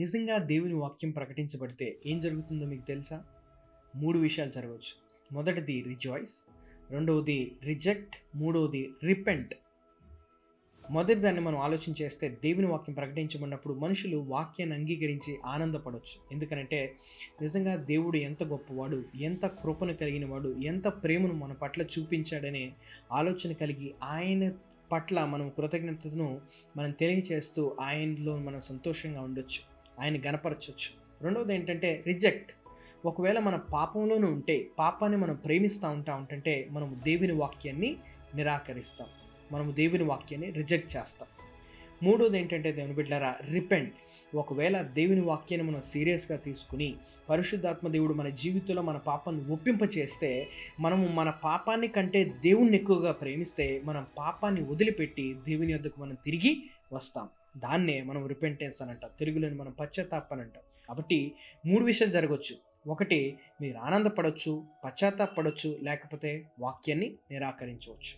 నిజంగా దేవుని వాక్యం ప్రకటించబడితే ఏం జరుగుతుందో మీకు తెలుసా? 3 విషయాలు జరగవచ్చు. మొదటిది రిజాయిస్, రెండవది రిజెక్ట్, మూడవది రిపెంట్. మొదటి దాన్ని మనం ఆలోచన చేస్తే దేవుని వాక్యం ప్రకటించబడినప్పుడు మనుషులు వాక్యాన్ని అంగీకరించి ఆనందపడవచ్చు. ఎందుకనంటే నిజంగా దేవుడు ఎంత గొప్పవాడు, ఎంత కృపను కలిగిన వాడు, ఎంత ప్రేమను మన పట్ల చూపించాడనే ఆలోచన కలిగి ఆయన పట్ల మనం కృతజ్ఞతను మనం తెలియచేస్తూ ఆయనలో మనం సంతోషంగా ఉండొచ్చు, ఆయన గనపరచవచ్చు. రెండవది ఏంటంటే రిజెక్ట్. ఒకవేళ మన పాపంలోనే ఉంటే, పాపాన్ని మనం ప్రేమిస్తూ ఉంటే మనం దేవుని వాక్యాన్ని నిరాకరిస్తాం, మనము దేవుని వాక్యాన్ని రిజెక్ట్ చేస్తాం. మూడోది ఏంటంటే దేవుని బిడ్డలారా రిపెంట్. ఒకవేళ దేవుని వాక్యాన్ని మనం సీరియస్గా తీసుకుని పరిశుద్ధాత్మ దేవుడు మన జీవితంలో మన పాపాన్ని ఒప్పింపచేస్తే, మనము మన పాపాన్ని కంటే దేవుణ్ణి ఎక్కువగా ప్రేమిస్తే మనం పాపాన్ని వదిలిపెట్టి దేవుని యొద్దకు మనం తిరిగి వస్తాం. దాన్నే మనం రిపెంటెన్స్ అని అంటాం, తెలుగులోని మనం పశ్చాత్తాపం అని అంటాం. కాబట్టి 3 విషయాలు జరగవచ్చు. ఒకటి, మీరు ఆనందపడవచ్చు, పశ్చాత్తాపడవచ్చు, లేకపోతే వాక్యాన్ని నిరాకరించవచ్చు.